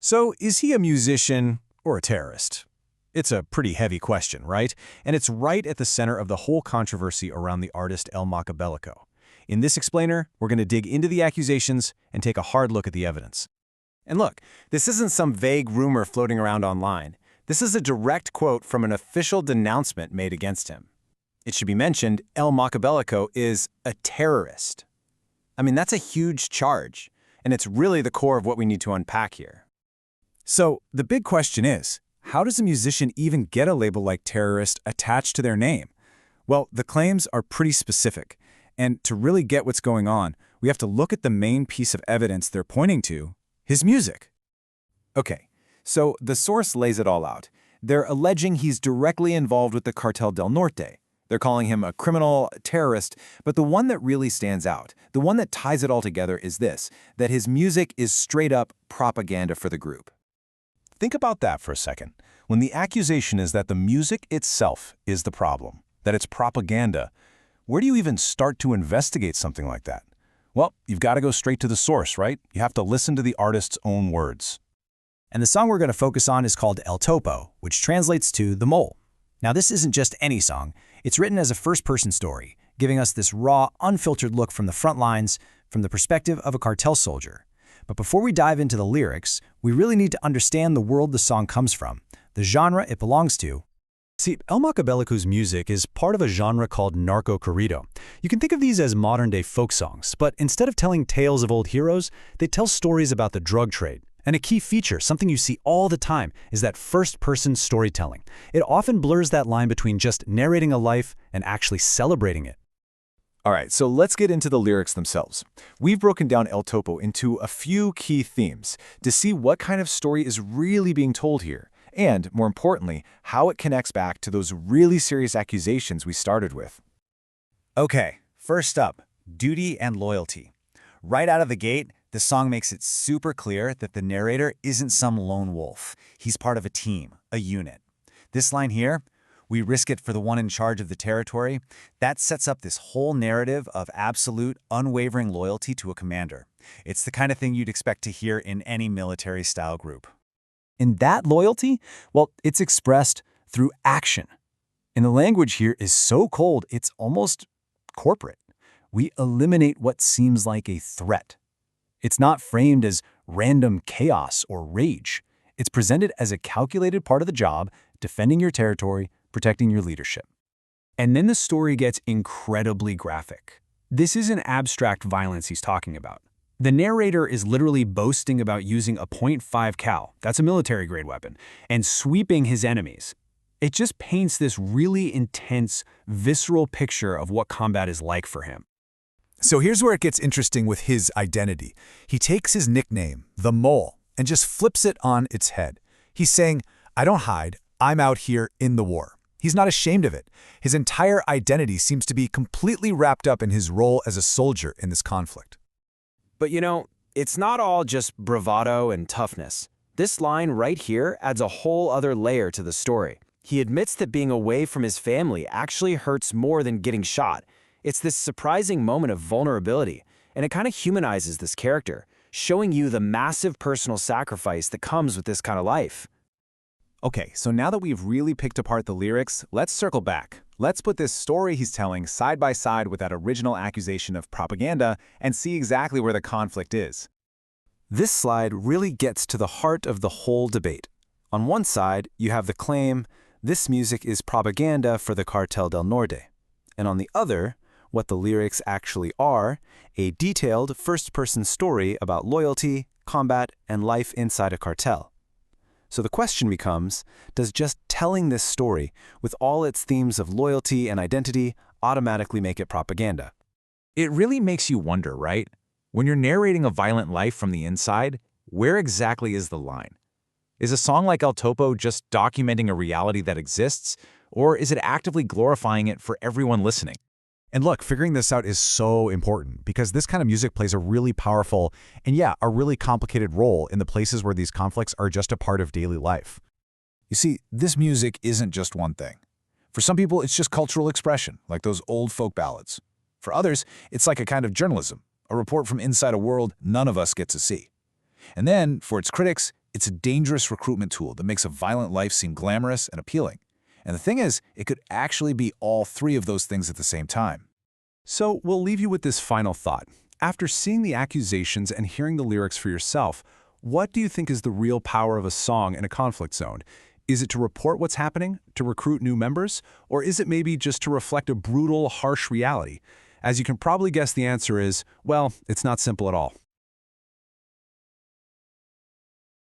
So, is he a musician or a terrorist? It's a pretty heavy question, right? And it's right at the center of the whole controversy around the artist El Makabelico. In this explainer, we're going to dig into the accusations and take a hard look at the evidence. And look, this isn't some vague rumor floating around online. This is a direct quote from an official denouncement made against him. It should be mentioned, El Makabelico is a terrorist. I mean, that's a huge charge, and it's really the core of what we need to unpack here. So, the big question is, how does a musician even get a label like terrorist attached to their name? Well, the claims are pretty specific, and to really get what's going on, we have to look at the main piece of evidence they're pointing to, his music. Okay, so the source lays it all out. They're alleging he's directly involved with the Cartel Del Norte. They're calling him a criminal, a terrorist, but the one that really stands out, the one that ties it all together is this, that his music is straight-up propaganda for the group. Think about that for a second. When the accusation is that the music itself is the problem, that it's propaganda, where do you even start to investigate something like that? Well, you've got to go straight to the source, right? You have to listen to the artist's own words. And the song we're going to focus on is called El Topo, which translates to The Mole. Now, this isn't just any song. It's written as a first-person story, giving us this raw, unfiltered look from the front lines, from the perspective of a cartel soldier. But before we dive into the lyrics, we really need to understand the world the song comes from, the genre it belongs to. See, El Makabelico's music is part of a genre called narco-corrido. You can think of these as modern-day folk songs, but instead of telling tales of old heroes, they tell stories about the drug trade. And a key feature, something you see all the time, is that first-person storytelling. It often blurs that line between just narrating a life and actually celebrating it. All right, so let's get into the lyrics themselves. We've broken down El Topo into a few key themes to see what kind of story is really being told here, and, more importantly, how it connects back to those really serious accusations we started with. Okay, first up, duty and loyalty. Right out of the gate, the song makes it super clear that the narrator isn't some lone wolf. He's part of a team, a unit. This line here, "We risk it for the one in charge of the territory," that sets up this whole narrative of absolute, unwavering loyalty to a commander. It's the kind of thing you'd expect to hear in any military-style group. And that loyalty, well, it's expressed through action. And the language here is so cold, it's almost corporate. We eliminate what seems like a threat. It's not framed as random chaos or rage. It's presented as a calculated part of the job, defending your territory, protecting your leadership. And then the story gets incredibly graphic. This isn't abstract violence he's talking about. The narrator is literally boasting about using a .5 cal, that's a military-grade weapon, and sweeping his enemies. It just paints this really intense, visceral picture of what combat is like for him. So here's where it gets interesting with his identity. He takes his nickname, the Mole, and just flips it on its head. He's saying, I don't hide, I'm out here in the war. He's not ashamed of it. His entire identity seems to be completely wrapped up in his role as a soldier in this conflict. But you know, it's not all just bravado and toughness. This line right here adds a whole other layer to the story. He admits that being away from his family actually hurts more than getting shot. It's this surprising moment of vulnerability, and it kind of humanizes this character, showing you the massive personal sacrifice that comes with this kind of life. Okay, so now that we've really picked apart the lyrics, let's circle back. Let's put this story he's telling side by side with that original accusation of propaganda and see exactly where the conflict is. This slide really gets to the heart of the whole debate. On one side, you have the claim, this music is propaganda for the Cartel Del Norte. And on the other, what the lyrics actually are, a detailed first-person story about loyalty, combat, and life inside a cartel. So the question becomes, does just telling this story, with all its themes of loyalty and identity, automatically make it propaganda? It really makes you wonder, right? When you're narrating a violent life from the inside, where exactly is the line? Is a song like El Topo just documenting a reality that exists, or is it actively glorifying it for everyone listening? And look, figuring this out is so important because this kind of music plays a really powerful and a really complicated role in the places where these conflicts are just a part of daily life. You see, this music isn't just one thing. For some people, it's just cultural expression, like those old folk ballads. For others, it's like a kind of journalism, a report from inside a world none of us get to see. And then, for its critics, It's a dangerous recruitment tool that makes a violent life seem glamorous and appealing. And the thing is, it could actually be all three of those things at the same time. So we'll leave you with this final thought. After seeing the accusations and hearing the lyrics for yourself, what do you think is the real power of a song in a conflict zone? Is it to report what's happening, to recruit new members, or is it maybe just to reflect a brutal, harsh reality? As you can probably guess, the answer is, well, it's not simple at all.